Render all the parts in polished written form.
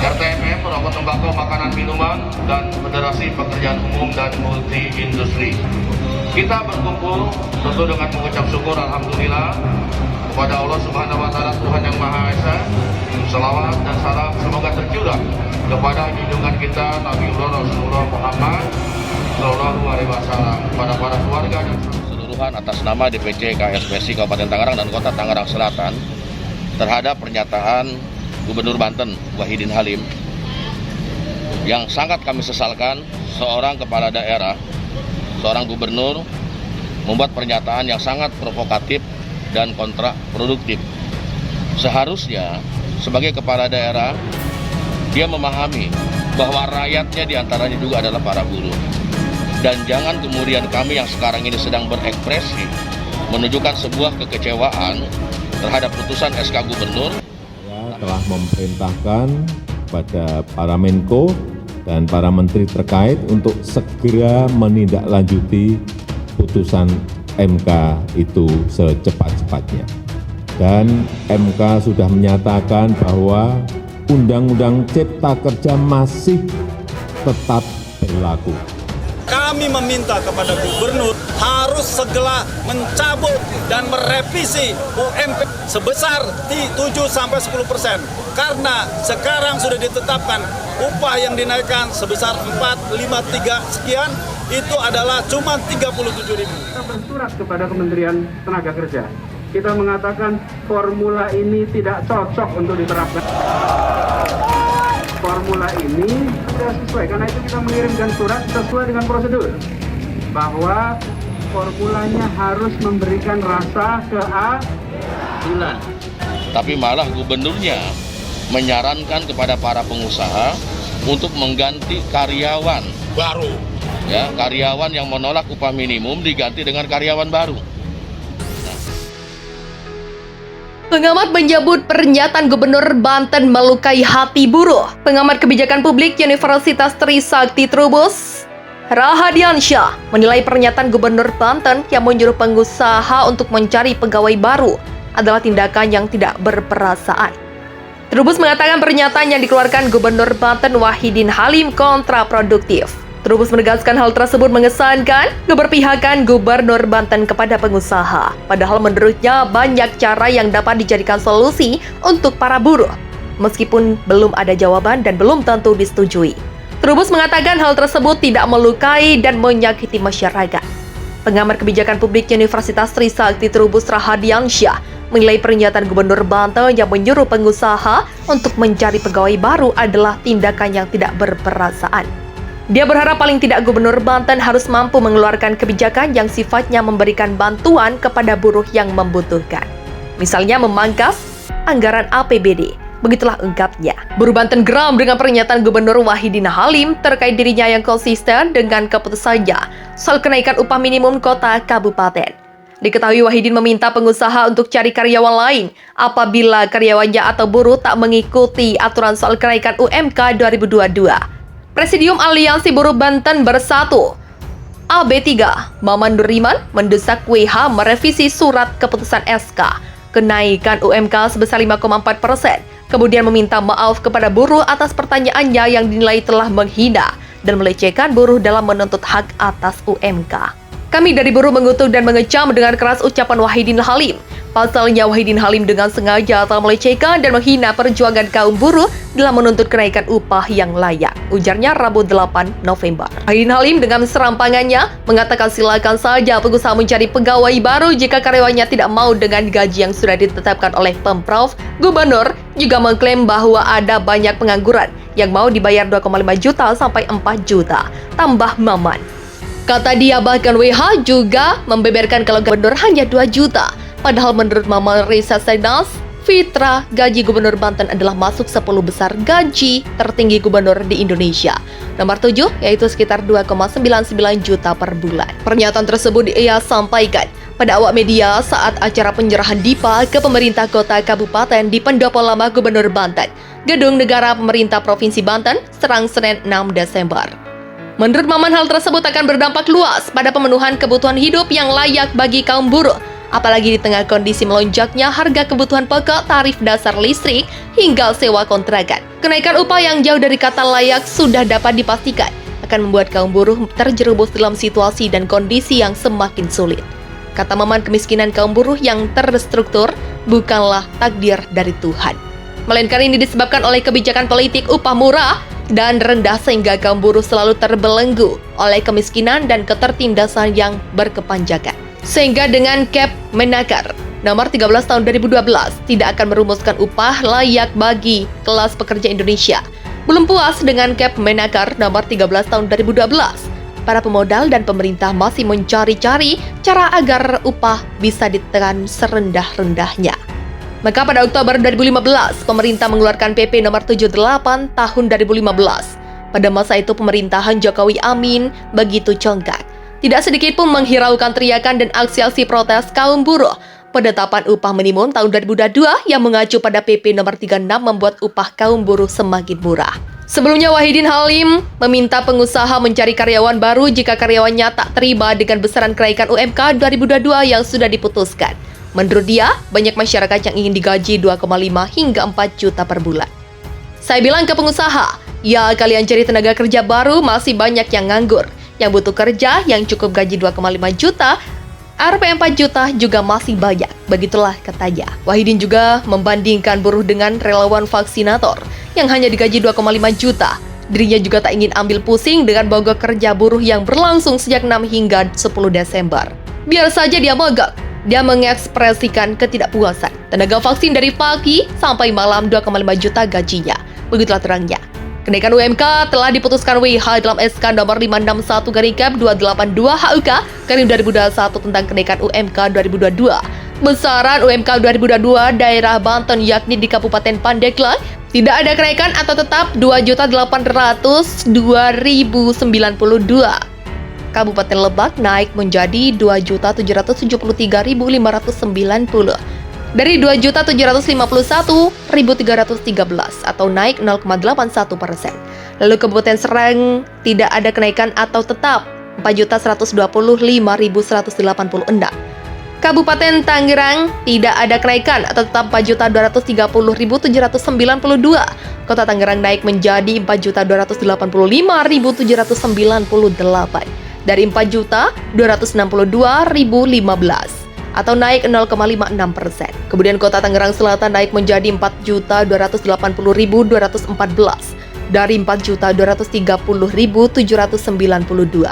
RTMM, rokok tembakau, makanan minuman, dan Federasi Pekerjaan Umum dan Multi Industri. Kita berkumpul tentu dengan mengucap syukur alhamdulillah kepada Allah Subhanahu wa taala, Tuhan yang Maha Esa. Selawat dan salam semoga tercurah kepada junjungan kita Nabiullah Rasulullah Muhammad sallallahu alaihi wasallam, kepada para keluarga dan keseluruhan atas nama DPC KSPSI Kabupaten Tangerang dan Kota Tangerang Selatan terhadap pernyataan Gubernur Banten Wahidin Halim yang sangat kami sesalkan. Seorang kepala daerah, seorang gubernur membuat pernyataan yang sangat provokatif dan kontraproduktif. Seharusnya sebagai kepala daerah dia memahami bahwa rakyatnya diantaranya juga adalah para buruh. Dan jangan kemudian kami yang sekarang ini sedang berekspresi menunjukkan sebuah kekecewaan terhadap putusan SK Gubernur. Saya telah memerintahkan kepada para Menko dan para menteri terkait untuk segera menindaklanjuti putusan MK itu secepat-cepatnya. Dan MK sudah menyatakan bahwa Undang-Undang Cipta Kerja masih tetap berlaku. Kami meminta kepada gubernur harus segera mencabut dan merevisi UMP sebesar 7-10%. Karena sekarang sudah ditetapkan upah yang dinaikkan sebesar 453 sekian, itu adalah cuma 37.000. Kita bersurat kepada Kementerian Tenaga Kerja. Kita mengatakan formula ini tidak cocok untuk diterapkan. Formula ini tidak sesuai, karena itu kita mengirimkan surat sesuai dengan prosedur bahwa formulanya harus memberikan rasa keadilan. Tapi malah gubernurnya menyarankan kepada para pengusaha untuk mengganti karyawan baru. Ya, karyawan yang menolak upah minimum diganti dengan karyawan baru. Pengamat menyebut pernyataan Gubernur Banten melukai hati buruh. Pengamat kebijakan publik Universitas Trisakti Trubus, Rahadiansyah, menilai pernyataan Gubernur Banten yang menyuruh pengusaha untuk mencari pegawai baru adalah tindakan yang tidak berperasaan. Trubus mengatakan pernyataan yang dikeluarkan Gubernur Banten Wahidin Halim kontraproduktif. Trubus menegaskan hal tersebut mengesankan keberpihakan Gubernur Banten kepada pengusaha. Padahal menurutnya banyak cara yang dapat dijadikan solusi untuk para buruh, meskipun belum ada jawaban dan belum tentu disetujui. Trubus mengatakan hal tersebut tidak melukai dan menyakiti masyarakat. Pengamat kebijakan publik Universitas Trisakti Trubus Rahadiansyah menilai pernyataan Gubernur Banten yang menyuruh pengusaha untuk mencari pegawai baru adalah tindakan yang tidak berperasaan. Dia berharap paling tidak Gubernur Banten harus mampu mengeluarkan kebijakan yang sifatnya memberikan bantuan kepada buruh yang membutuhkan. Misalnya memangkas anggaran APBD. Begitulah ungkapnya. Buruh Banten geram dengan pernyataan Gubernur Wahidin Halim terkait dirinya yang konsisten dengan keputusannya soal kenaikan upah minimum kota kabupaten. Diketahui Wahidin meminta pengusaha untuk cari karyawan lain apabila karyawannya atau buruh tak mengikuti aturan soal kenaikan UMK 2022. Presidium Aliansi Buruh Banten Bersatu AB3 Maman Nuriman mendesak WH merevisi surat keputusan SK kenaikan UMK sebesar 5,4%, kemudian meminta maaf kepada buruh atas pertanyaannya yang dinilai telah menghina dan melecehkan buruh dalam menuntut hak atas UMK. Kami dari buruh mengutuk dan mengecam dengan keras ucapan Wahidin Halim. Pasalnya Wahidin Halim dengan sengaja telah melecehkan dan menghina perjuangan kaum buruh dalam menuntut kenaikan upah yang layak. Ujarnya Rabu 8 November. Wahidin Halim dengan serampangannya mengatakan silakan saja pengusaha mencari pegawai baru jika karyawannya tidak mau dengan gaji yang sudah ditetapkan oleh Pemprov. Gubernur juga mengklaim bahwa ada banyak pengangguran yang mau dibayar 2,5 juta sampai 4 juta. Tambah Maman. Kata dia bahkan WH juga membeberkan kalau gubernur hanya 2 juta. Padahal menurut Maman Risa Senas, Fitra, gaji Gubernur Banten adalah masuk 10 besar gaji tertinggi gubernur di Indonesia. Nomor 7 yaitu sekitar 2,99 juta per bulan. Pernyataan tersebut ia sampaikan pada awak media saat acara penyerahan DIPA ke pemerintah kota kabupaten di Pendopo Lama Gubernur Banten, Gedung Negara Pemerintah Provinsi Banten, Serang Senin 6 Desember. Menurut Maman, hal tersebut akan berdampak luas pada pemenuhan kebutuhan hidup yang layak bagi kaum buruh. Apalagi di tengah kondisi melonjaknya harga kebutuhan pokok, tarif dasar listrik, hingga sewa kontrakan. Kenaikan upah yang jauh dari kata layak sudah dapat dipastikan akan membuat kaum buruh terjerumus dalam situasi dan kondisi yang semakin sulit. Kata Maman, kemiskinan kaum buruh yang terstruktur bukanlah takdir dari Tuhan, melainkan ini disebabkan oleh kebijakan politik upah murah dan rendah sehingga kaum buruh selalu terbelenggu oleh kemiskinan dan ketertindasan yang berkepanjangan. Sehingga dengan Kep Menaker nomor 13 tahun 2012 tidak akan merumuskan upah layak bagi kelas pekerja Indonesia. Belum puas dengan Kep Menaker nomor 13 tahun 2012, para pemodal dan pemerintah masih mencari-cari cara agar upah bisa ditekan serendah-rendahnya. Maka pada Oktober 2015, pemerintah mengeluarkan PP nomor 78 tahun 2015. Pada masa itu pemerintahan Jokowi Amin begitu congkak. Tidak sedikit pun menghiraukan teriakan dan aksi-aksi protes kaum buruh. Penetapan upah minimum tahun 2022 yang mengacu pada PP nomor 36 membuat upah kaum buruh semakin murah. Sebelumnya Wahidin Halim meminta pengusaha mencari karyawan baru jika karyawannya tak terima dengan besaran kenaikan UMK 2022 yang sudah diputuskan. Menurut dia, banyak masyarakat yang ingin digaji 2,5 hingga 4 juta per bulan. Saya bilang ke pengusaha, ya kalian cari tenaga kerja baru, masih banyak yang nganggur. Yang butuh kerja yang cukup gaji 2,5 juta, Rp 4 juta juga masih banyak. Begitulah katanya. Wahidin juga membandingkan buruh dengan relawan vaksinator yang hanya digaji 2,5 juta. Dirinya juga tak ingin ambil pusing dengan mogok kerja buruh yang berlangsung sejak 6 hingga 10 Desember. Biar saja dia mogok. Dia mengekspresikan ketidakpuasan. Tenaga vaksin dari pagi sampai malam 2,5 juta gajinya. Begitulah terangnya. Kenaikan UMK telah diputuskan WIH dalam SK nomor 561/282 HUK garing 2021 tentang kenaikan UMK 2022. Besaran UMK 2022 daerah Banten yakni di Kabupaten Pandeglang tidak ada kenaikan atau tetap Rp2.802.092. Kabupaten Lebak naik menjadi Rp2.773.590 dari Rp2.751.313 atau naik 0,81%. Lalu Kabupaten Serang tidak ada kenaikan atau tetap Rp4.125.186. Kabupaten Tangerang tidak ada kenaikan atau tetap Rp4.030.792. Kota Tangerang naik menjadi Rp4.285.798 dari Rp4.262.015 atau naik 0,56%. Kemudian Kota Tangerang Selatan naik menjadi Rp4.280.214 dari Rp4.230.792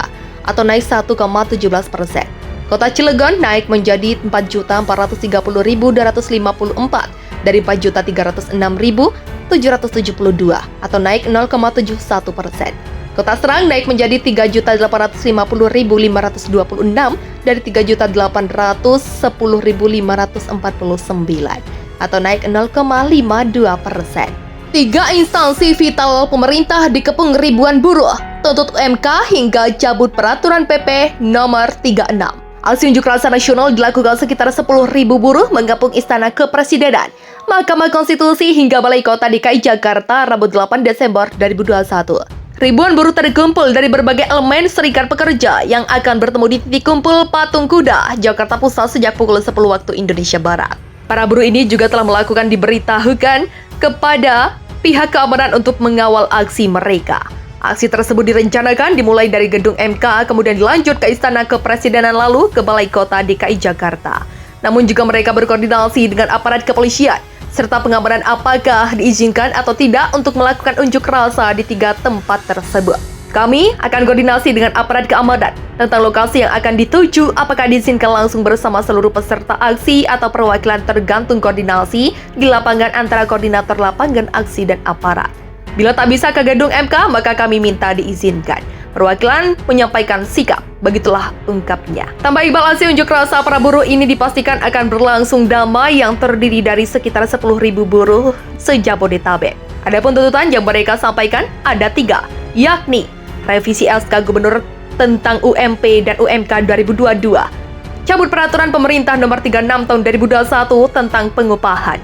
atau naik 1,17%. Kota Cilegon naik menjadi Rp4.430.254 dari Rp4.306.772 atau naik 0,71%. Kota Serang naik menjadi Rp3.850.526 dari Rp3.810.549 atau naik 0,52%. 3 instansi vital pemerintah dikepung ribuan buruh, tuntut UMK hingga cabut peraturan PP nomor 36. Aksi unjuk rasa nasional dilakukan sekitar 10.000 buruh menggapung Istana Kepresidenan, Mahkamah Konstitusi hingga Balai Kota DKI Jakarta Rabu 8 Desember 2021. Ribuan buruh terkumpul dari berbagai elemen serikat pekerja yang akan bertemu di titik kumpul Patung Kuda, Jakarta Pusat sejak pukul 10 waktu Indonesia Barat. Para buruh ini juga telah melakukan diberitahukan kepada pihak keamanan untuk mengawal aksi mereka. Aksi tersebut direncanakan dimulai dari gedung MK, kemudian dilanjut ke Istana Kepresidenan lalu ke Balai Kota DKI Jakarta. Namun juga mereka berkoordinasi dengan aparat kepolisian, serta pengamanan apakah diizinkan atau tidak untuk melakukan unjuk rasa di 3 tempat tersebut. Kami akan koordinasi dengan aparat keamanan tentang lokasi yang akan dituju, apakah diizinkan langsung bersama seluruh peserta aksi atau perwakilan tergantung koordinasi di lapangan antara koordinator lapangan aksi dan aparat. Bila tak bisa ke gedung MK, maka kami minta diizinkan. Perwakilan menyampaikan sikap, begitulah ungkapnya. Tambah Iqbal, aksi unjuk rasa para buruh ini dipastikan akan berlangsung damai yang terdiri dari sekitar 10.000 buruh se-Jabodetabek. Adapun tuntutan yang mereka sampaikan ada 3, yakni revisi SK Gubernur tentang UMP dan UMK 2022, cabut peraturan pemerintah nomor 36 tahun 2021 tentang pengupahan,